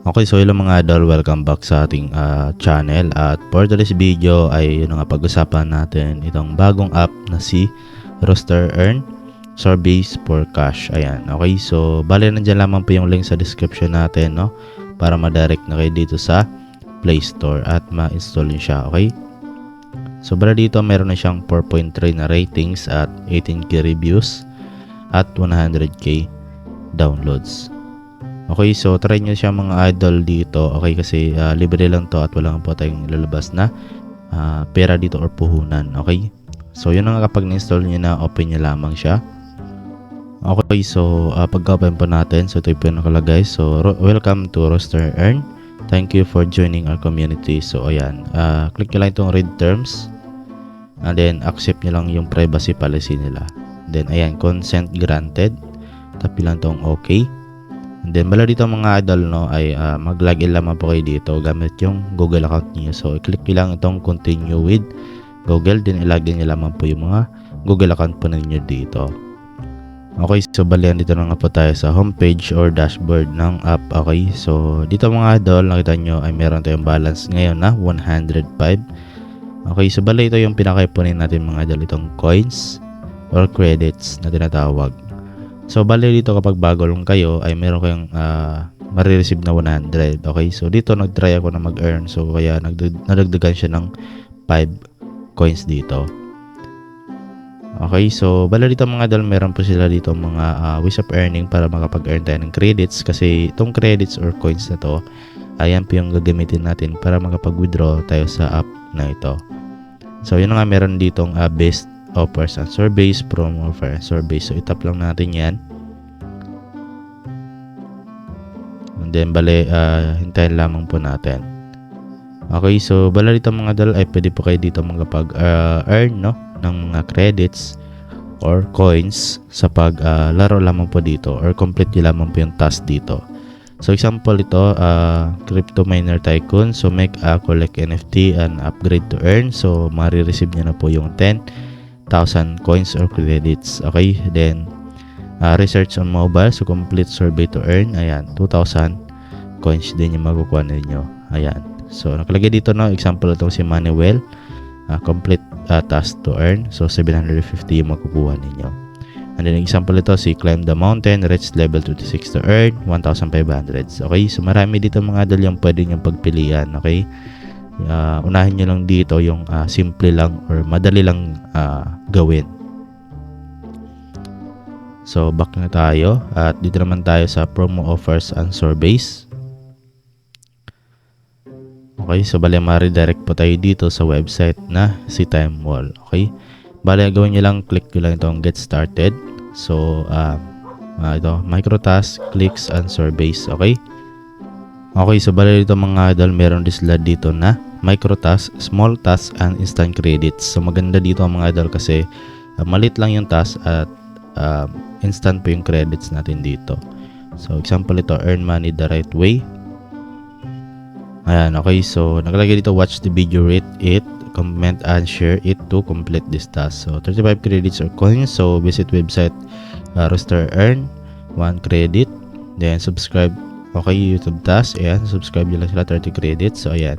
Okay, so hello mga idol, welcome back sa ating channel. At for today's video ay yun nga pag-usapan natin itong bagong app na si Roster Earn Sorbase for Cash. Ayan, okay, so bale nandiyan lamang po yung link sa description natin, no, para ma-direct na kayo dito sa Play Store at ma-install nyo siya. Okay, so bale dito meron na siyang 4.3 na ratings at 18k reviews at 100k downloads. Okay, so try nyo siya mga idol dito. Okay, kasi libre lang to at wala po tayong ilalabas na pera dito or puhunan. Okay, so yun nga kapag na-install nyo na, open nyo lamang siya. Okay, so pag-open po natin, so ito po yung nakalagay. So welcome to Roster Earn, thank you for joining our community. So ayan, click nyo lang itong read terms and then accept nyo lang yung privacy policy nila. Then ayan, consent granted, tapi lang itong okay. And then bala dito mga idol, no, ay mag-login lamang po kayo dito gamit yung Google account niyo. So i-click nyo lang itong continue with Google, then ilagin nyo lamang po yung mga Google account po ninyo dito. Okay, so balian dito na nga po tayo sa homepage or dashboard ng app. Okay, so dito mga idol, nakita nyo ay meron tayong balance ngayon na 105. Okay, so bali ito yung pinaka-ipunin natin mga idol, itong coins or credits na tinatawag. So bali dito kapag bago lang kayo ay meron kayong marireceive na 100. Okay, so dito nag-try ako na mag-earn, so kaya nadagdagan siya ng 5 coins dito. Okay, so bali dito mga idol, meron po sila dito mga ways of earning para makapag-earn tayo ng credits, kasi itong credits or coins na to, ayan po yung gagamitin natin para makapag-withdraw tayo sa app na ito. So yun nga, meron ditong best offers and Sorbase, promo offer and Sorbase. So itap lang natin yan. And then bale, hintayin lamang po natin. Okay, so bala dito mga dal ay pwede po kayo dito makapag-earn, no, ng mga credits or coins sa pag-laro lamang po dito or complete nyo lamang po yung task dito. So example ito, Crypto Miner Tycoon. So make a collect NFT and upgrade to earn. So marireceive nyo na po yung 10,000 coins or credits. Okay, then research on mobile, so complete survey to earn, ayan, 2,000 coins din yung makukuha ninyo. Ayan, so nakalagay dito, no, example itong si Manuel, complete task to earn, so 750 yung makukuha ninyo. And then example ito si climb the mountain, reach level 26 to earn 1,500. Okay, so marami dito mga idol yung pwede nyo pagpilian. Okay, unahin nyo lang dito yung simple lang or madali lang gawin. So back na tayo at dito naman tayo sa promo offers and Sorbase. Okay, so bali ma-redirect po tayo dito sa website na si Time Wall. Okay, bali gawin nyo lang, click nyo lang itong get started. So ito, microtask, clicks and Sorbase. Okay, okay, so bali dito mga idol, meron din sila dito na microtask, small task and instant credits. So maganda dito mga idol kasi malit lang yung task at instant po yung credits natin dito. So example ito, earn money the right way. Ayan, okay, so nakalagay dito watch the video, rate it, comment and share it to complete this task. So 35 credits or coins. So visit website Roster Earn 1 credit, then subscribe. Okay, YouTube task, ayan, subscribe nyo lang sila, 30 credits. So ayan,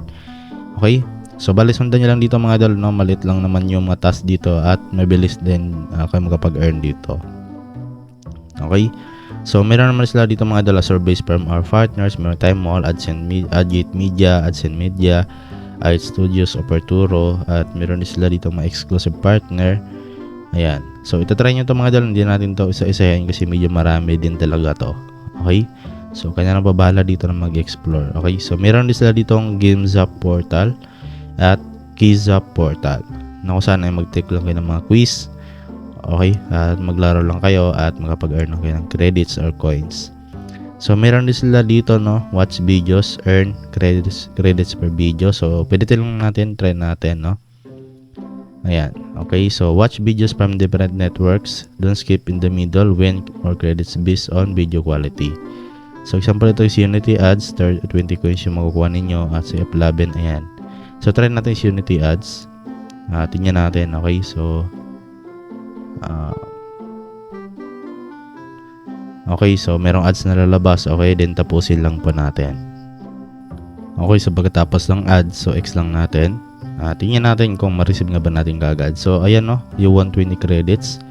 okay, so bali sundan nyo lang dito mga idol, no, malit lang naman yung mga task dito at mabilis din kayo makapag-earn dito. Okay, so meron naman sila dito mga idol, Sorbase from our partners, meron Time Wall, Adgate Media, AdSense Media, Art Studios, Aperturo, at meron din sila dito mga exclusive partner. Ayan, so itatry nyo ito mga idol, hindi natin to isa-isahin kasi medyo marami din talaga to. Okay, so kanya na babahala dito na mag-explore. Okay, so meron din sila dito ang GameZap portal at KeyZap portal na kung saan ay mag-take lang kayo ng mga quiz. Okay, at maglaro lang kayo at makapag-earn lang kayo ng credits or coins. So meron din sila dito, no, watch videos, earn credits per video. So pwede lang natin, try natin, no. Ayan, okay, so watch videos from different networks, don't skip in the middle, win more credits based on video quality. So example ito is Unity Ads, 20 coins yung makukuha ninyo at sa F11. Ayan, so try natin si Unity Ads, tingnan natin. Okay, so okay, so merong ads na lalabas. Okay, then tapusin lang po natin. Okay, so pagkatapos ng ads, so X lang natin. Tingnan natin kung ma-receive nga ba natin kagad. So ayan no, you won 20 credits.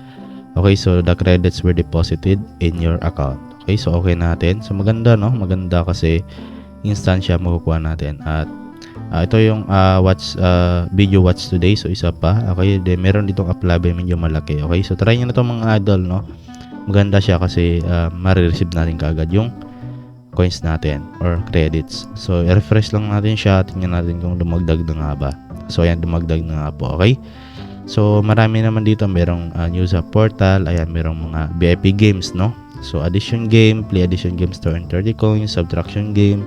Okay, so the credits were deposited in your account. Okay, so okay natin. So maganda no, maganda kasi instant siya makukuha natin. At ito yung video watch today. So isa pa. Okay, then meron ditong apply medyo malaki. Okay, so try nyo na itong mga idol no. Maganda siya kasi ma-receive natin kagad yung coins natin or credits. So i-refresh lang natin siya. Tingnan natin kung dumagdag na nga ba. So ayan, dumagdag na nga po. Okay, so marami naman dito. Merong news sa portal. Ayan, merong mga VIP games no. So addition game, play addition game, store and 30 coins, subtraction game,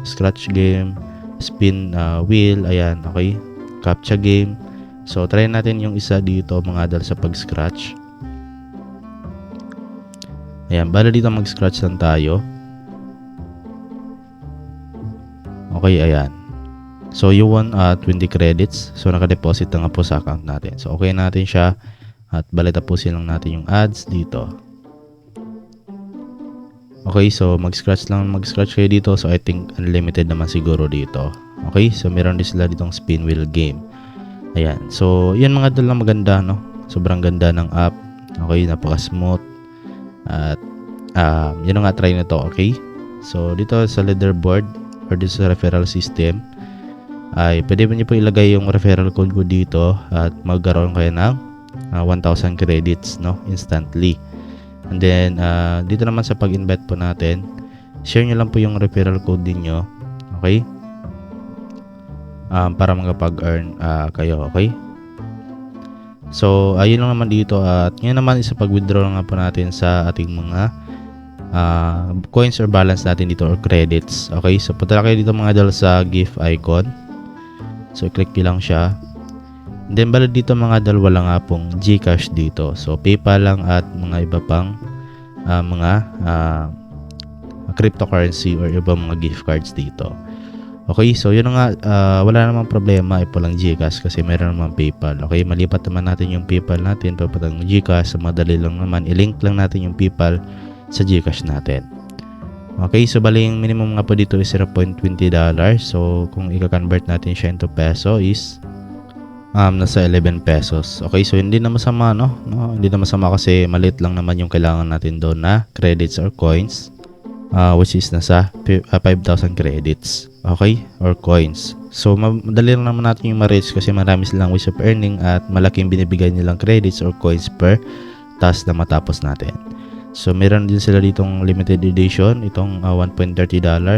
scratch game, spin wheel. Ayan, okay, captcha game. So try natin yung isa dito mga idol sa pag-scratch. Ayan, bala dito mag-scratch lang tayo. Okay, ayan. So you won 20 credits. So naka-deposit na nga po sa account natin. So okay natin siya. At balita po silang natin yung ads dito. Okay, so mag-scratch kayo dito. So I think unlimited naman siguro dito. Okay, so meron din sila ditong spin wheel game. Ayan, so yan mga idol na maganda no. Sobrang ganda ng app. Okay, napaka-smooth. At yun nga, try na to. Okay, so dito sa leaderboard or dito sa referral system ay pwede mo nyo po ilagay yung referral code ko dito at magkaroon kayo ng 1,000 credits no, instantly. And then dito naman sa pag-invite po natin, share nyo lang po yung referral code niyo. Okay, para makapag-earn kayo. Okay, so ayun lang naman dito. At ngayon naman isa pag-withdraw nga po natin sa ating mga coins or balance natin dito or credits. Okay, so punta kayo dito mga idol sa gift icon. So click nyo lang siya. And then bala dito mga idol, wala nga pong GCash dito. So PayPal lang at mga iba pang mga cryptocurrency or iba mga gift cards dito. Okay, so yun nga, wala namang problema ipo lang GCash kasi meron namang PayPal. Okay, malipat naman natin yung PayPal natin papunta ng GCash. So madali lang naman, i-link lang natin yung PayPal sa GCash natin. Okay, so bali yung minimum nga po dito is $0.20. So kung i-convert natin siya into peso is nasa 11 pesos. Okay, so hindi na masama no? Hindi na masama kasi maliit lang naman yung kailangan natin doon na credits or coins, which is nasa 5,000 credits. Okay, or coins. So madali lang naman natin yung ma-reach kasi marami silang ways of earning at malaking binibigay nilang credits or coins per task na matapos natin. So meron din sila ditong limited edition, itong $1.30.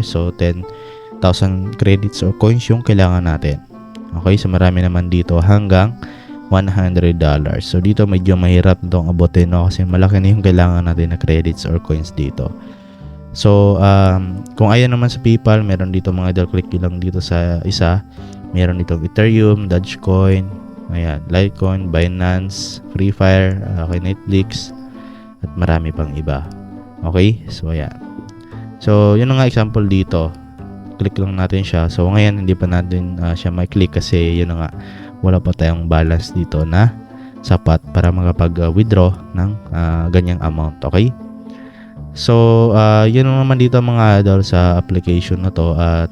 So 10,000 credits or coins yung kailangan natin. Okay, so marami naman dito hanggang $100. So dito medyo mahirap itong abutin no, kasi malaki na yung kailangan natin na credits or coins dito. So kung ayaw naman sa PayPal, meron dito mga idol, click lang dito sa isa. Meron ditong Ethereum, Dogecoin, ayan, Litecoin, Binance, Free Fire, Netflix, at marami pang iba. Okay, so ayan. So yun nga example dito. Click lang natin siya. So ngayon hindi pa natin siya ma-click kasi yun nga, wala pa tayong balance dito na sapat para makapag-withdraw ng ganyang amount. Okay, so yun naman dito mga idol sa application na to. At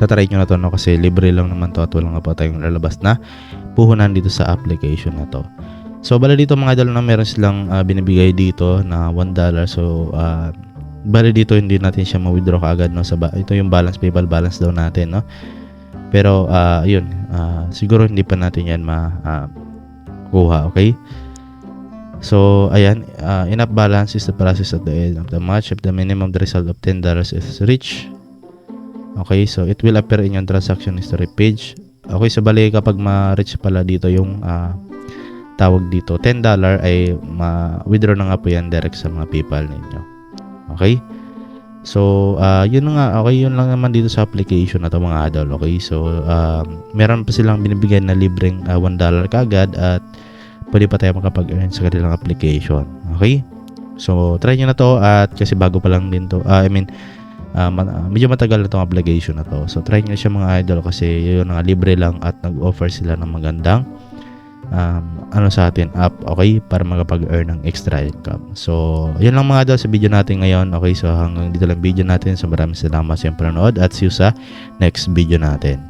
tatry nyo na to no, kasi libre lang naman to at wala nga pa tayong lalabas na puhunan dito sa application na to. So bala dito mga idol na meron silang binibigay dito na $1. So bali dito hindi natin siya ma-withdraw kaagad no, ito yung balance, PayPal balance daw natin no. Pero yun, siguro hindi pa natin yan kuha. Okay, so ayan, enough balance is the process at the end of the match if the minimum result of $10 is reached. Okay, so it will appear in your transaction history page. Okay, so bali kapag ma-reach pala dito yung tawag dito $10 ay ma-withdraw na nga po yan direct sa mga PayPal ninyo. Okay, so yun nga. Okay, yun lang naman dito sa application na to mga idol. Okay, so meron pa silang binibigay na libreng $1 kagad at pwede pa tayo makapag-earn sa kanilang application. Okay, so try nyo na to at kasi bago pa lang din to, medyo matagal na tong application na to. So try nyo siya mga idol kasi yun nga, libre lang at nag-offer sila ng magandang sa atin app, okay, para makapag-earn ng extra income. So yun lang mga idol sa video natin ngayon. Okay, so hanggang dito lang video natin. So maraming salamat sa panonood at see you sa next video natin.